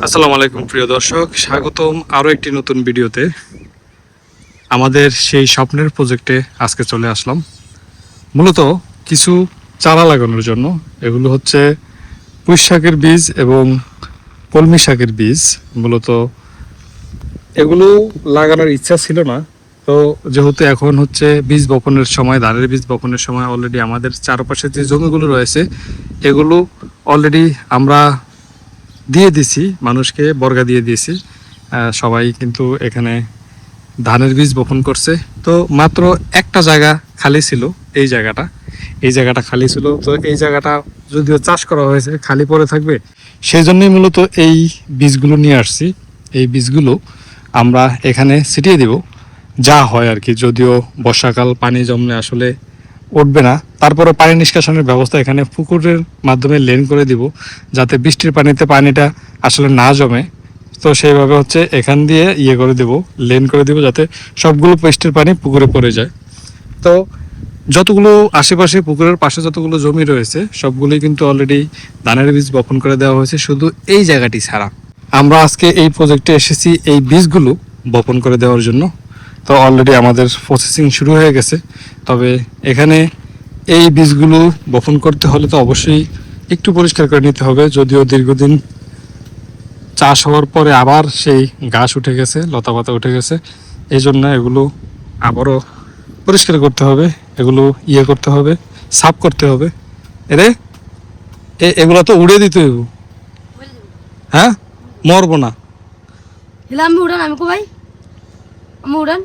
আসসালামু আলাইকুম প্রিয় দর্শক, স্বাগতম আরও একটি নতুন ভিডিওতে। আমাদের সেই স্বপ্নের প্রজেক্টে আজকে চলে আসলাম মূলত কিছু চারা লাগানোর জন্য। এগুলো হচ্ছে পুঁই শাকের বীজ এবং কলমি শাকের বীজ। মূলত এগুলো লাগানোর ইচ্ছা ছিল না, তো যেহেতু এখন হচ্ছে বীজ বপনের সময়, ধানের বীজ বপনের সময়, অলরেডি আমাদের চারপাশে যে জমিগুলো রয়েছে এগুলো অলরেডি আমরা দিয়ে দিছি, মানুষকে বর্গা দিয়ে দিয়েছি। সবাই কিন্তু এখানে ধানের বীজ বপন করছে। তো মাত্র একটা জায়গা খালি ছিল, এই জায়গাটা খালি ছিল। তো এই জায়গাটা যদিও চাষ করা হয়েছে, খালি পড়ে থাকবে, সেই জন্যই মূলত এই বীজগুলো নিয়ে আসছি। এই বীজগুলো আমরা এখানে ছিটিয়ে দিব, যা হয় আর কি। যদিও বর্ষাকাল, পানি জমলে আসলে উঠবে না, তারপরে পানি নিষ্কাশনের ব্যবস্থা এখানে পুকুরের মাধ্যমে লেন করে দিব, যাতে বৃষ্টির পানিতে পানিটা আসলে না জমে। তো সেইভাবে হচ্ছে এখান দিয়ে করে দেব, লেন করে দিব, যাতে সবগুলো বৃষ্টির পানি পুকুরে পড়ে যায়। তো যতগুলো আশেপাশে পুকুরের পাশে যতগুলো জমি রয়েছে সবগুলোই কিন্তু অলরেডি ধানের বীজ বপন করে দেওয়া হয়েছে, শুধু এই জায়গাটি ছাড়া। আমরা আজকে এই প্রজেক্টে এসেছি এই বীজগুলো বপন করে দেওয়ার জন্য। তো অলরেডি আমাদের প্রসেসিং শুরু হয়ে গেছে। তবে এখানে এই বীজগুলো বপন করতে হলে তো অবশ্যই একটু পরিষ্কার করে নিতে হবে। যদিও দীর্ঘদিন চাষ হওয়ার পরে আবার সেই ঘাস উঠে গেছে, লতাপাতা উঠে গেছে, এই জন্য এগুলো আবারও পরিষ্কার করতে হবে, এগুলো করতে হবে, সাফ করতে হবে। এরে এগুলো তো উড়ে দিতে হইব। হ্যাঁ, মরবো না। আমি উড়ান, আমি কোবাই, আমি উড়ান,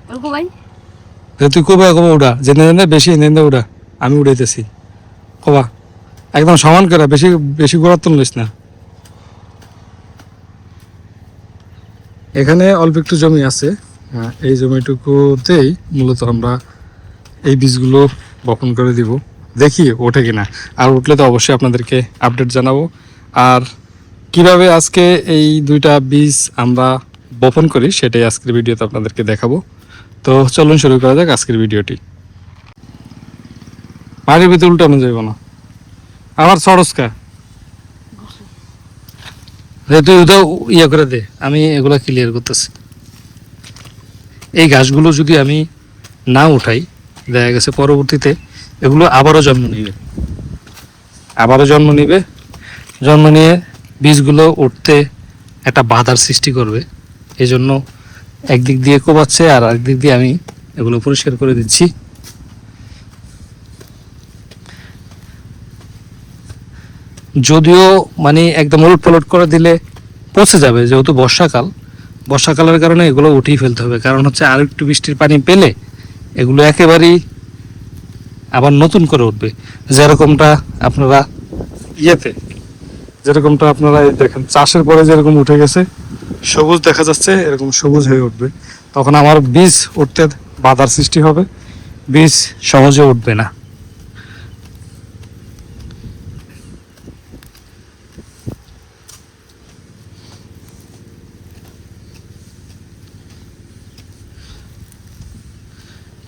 আমি কোবাই। তুই কবে উড়া, জেনে জেনে বেশি এনে উড়া, আমি উড়াইতেছি। কবা একদম সমান করে, বেশি বেশি গোড়ার তো নিস না। এখানে অল্প একটু জমি আছে, এই জমিটুকুতেই মূলত আমরা এই বীজগুলো বপন করে দিব। দেখি ওঠে কিনা, আর উঠলে তো অবশ্যই আপনাদেরকে আপডেট জানাবো। আর কিভাবে আজকে এই দুইটা বীজ আমরা বপন করি সেটাই আজকের ভিডিওতে আপনাদেরকে দেখাবো। তো চলুন শুরু করা যাক আজকের ভিডিওটি। মাটির ভিতরে উল্টানো যাইব না, আমার সরস্কা তুই ওটা করে দে, আমি এগুলা ক্লিয়ার করতেছি। এই গাছগুলো যদি আমি না উঠাই, দেখা গেছে পরবর্তীতে এগুলো আবারও জন্ম নিবে, জন্ম নিয়ে বীজগুলো উঠতে একটা বাধার সৃষ্টি করবে। এই জন্য একদিক দিয়ে কোবাচ্ছে আর একদিক দিয়ে আমি এগুলো পরিষ্কার করে দিচ্ছি। যদিও মানে একদম উলট পালট করে দিলে পচে যাবে, যেহেতু বর্ষাকালের কারণে এগুলো উঠিয়ে ফেলতে হবে। কারণ হচ্ছে আর একটু বৃষ্টির পানি পেলে এগুলো একেবারেই আবার নতুন করে উঠবে। যেরকমটা আপনারা দেখেন চাষের পরে যেরকম উঠে গেছে, সবুজ দেখা যাচ্ছে, এরকম সবুজ হয়ে উঠবে। তখন আমার বীজ উঠতে বাধার সৃষ্টি হবে, বীজ সহজে উঠবে না।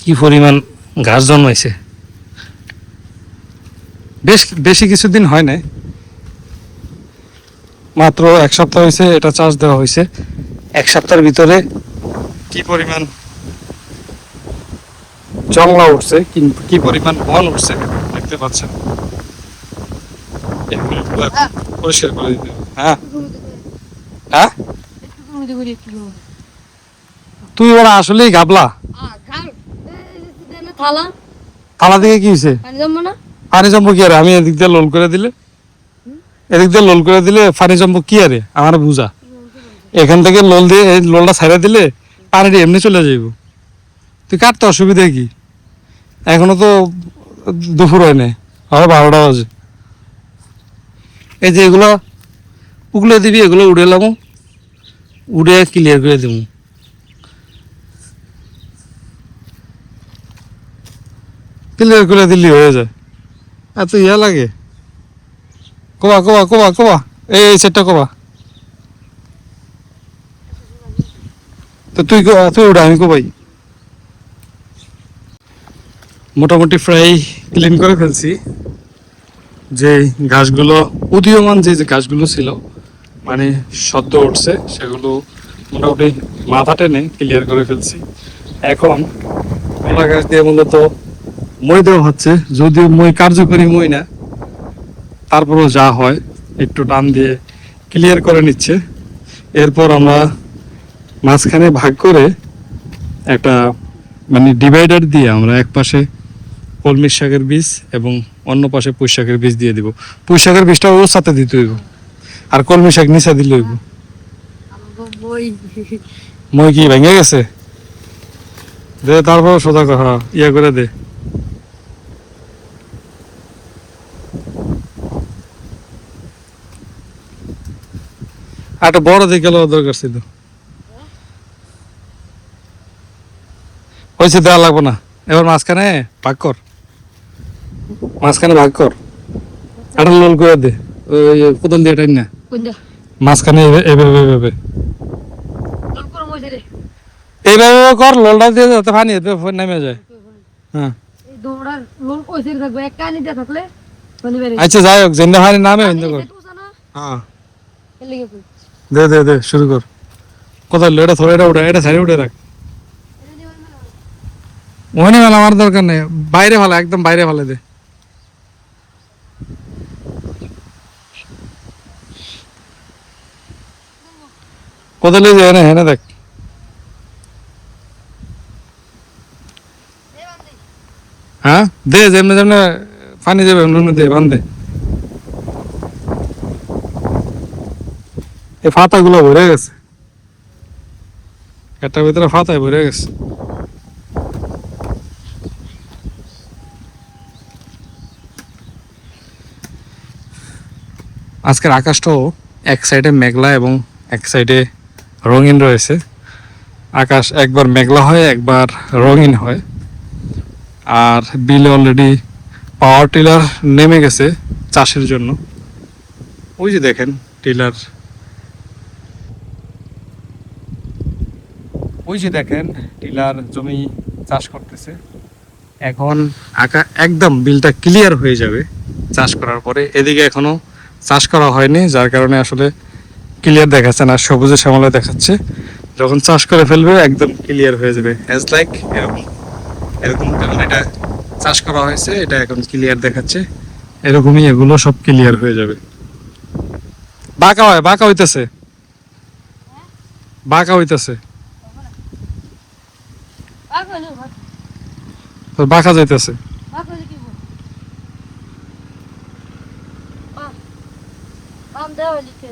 কি পরিমাণ ঘাস জন্মাইছে, বেশি কিছুদিন হয় নাই, মাত্র এক সপ্তাহ হয়েছে এটা চাষ দেওয়া হয়েছে। এক সপ্তাহের ভিতরে কি পরিমাণ জংলা উঠছে, কি পরিমাণ বন উঠছে দেখতে পাচ্ছেন। পরিষ্কার করে দিতে হবে। হ্যাঁ হ্যাঁ, তুই ওরা আসলেই গাবলা। থালা দিকে কি হয়েছে? পানি জম্বু কি আরে? আমি এদিক দিয়ে লোল করে দিলে পানি জম্বু কি আরে আমার বুঝা। এখান থেকে লোল দিয়ে এই লোলটা ছাইড়া দিলে পানিটা এমনি চলে যাইব। তুই কাটতে অসুবিধা কি? এখনো তো দুপুর হয় নাই, হয় 12টা বাজে। এই যে এগুলো উগলে দিবি, এগুলো উড়ে এলাম, উড়ে ক্লিয়ার করে দিব। ক্লিয়ার করে দিলি হয়ে যায়, এত লাগে। কবা এই সেটটা কবা। তো তুই উড়া, আমি কবাই। মোটামুটি প্রায় ক্লিন করে ফেলছি। যে ঘাসগুলো উদীয়মান যে গাছগুলো ছিল মানে সদ্য উঠছে সেগুলো মোটামুটি মাথা টেনে ক্লিয়ার করে ফেলছি। এখন কলা গাছ দিয়ে মূলত মই দেওয়া হচ্ছে, যদিও মই কার্যকরী মই না, তারপরও যা হয় একটু টান দিয়ে ক্লিয়ার করে নিচ্ছে। এরপর আমরা মাঝখানে ভাগ করে একটা মানে ডিভাইডার দিয়ে আমরা এক পাশে কলমি শাকের বীজ এবং অন্য পাশে পুঁই শাকের বীজ দিয়ে দিব। পুঁই শাকের বীজটা ওর সাথে দিতে হইব, আর কলমি শাক নিচে দিলে হইব। আমাকে বই মই কি ভেঙে গেছে? দে তারপর সোজা কথা ইয়ে করে দে। আর একটা বড় দিকে দরকার ছিল। হয়েছে, দেওয়া লাগবো না। এবার মাঝখানে ভাগ কর, মাঝখানে ভাগ কর, একটা লোল করে দে। ওই কোদাল দিয়ে টাইন না কোনটা মাঝখানে এভাবে এভাবে তোর কোন মজে রে এইভাবে কর, লোলটা দিয়ে যাতে পানি নেমে যায়। হ্যাঁ এই দৌড়ার লোক কইছে থাকবে এক কানি দিয়ে থাকলে পানি বেরে আচ্ছা যাই হোক, যেন পানি নামে অন্য কর। তুই না হ্যাঁ এলে গেছে দে দে দে শুরু কর। কোথায় এটা থোড়া, এটা উঠে, এটা সাইডে উঠে রাখ। ওখানে ভালো, আমার দরকার নেই, বাইরে ভালো, একদম বাইরে ভালো দে। কোথায় লিয়ে যায়? হ্যাঁ দেখ। হ্যাঁ দে, যেমনি যেমনি পানি যাবে নুন দে, বান দে। এই ফাতাগুলো ভরে গেছে, এটার ভিতরে ফাতায় ভরে গেছে। আজকের আকাশটাও এক সাইডে মেঘলা এবং এক সাইডে রঙিন রয়েছে। আকাশ একবার মেঘলা হয়, একবার রঙিন হয়। আর বিলে অলরেডি পাওয়ার টিলার নেমে গেছে চাষের জন্য। ওই যে দেখেন টিলার, ওই যে দেখেন টিলার জমি চাষ করতেছে। এখন একদম বিলটা ক্লিয়ার হয়ে যাবে চাষ করার পরে। এদিকে এখনো চাষ করা হয়নি, যার কারণে আসলে ক্লিয়ার দেখাচ্ছে না, সবুজে শ্যামলে দেখাচ্ছে। যখন চাষ করে ফেলবে একদম ক্লিয়ার হয়ে যাবে, অ্যাজ লাইক এরকম এরকম। কারণ এটা চাষ করা হয়েছে, এটা এখন ক্লিয়ার দেখাচ্ছে। এরকমই এগুলো সব ক্লিয়ার হয়ে যাবে। বাঁকা হয়, বাঁকা হইতেছে, বাঁকা হইতেছে, বাঁকা যাইতেছে। আম দেওয়া লিখে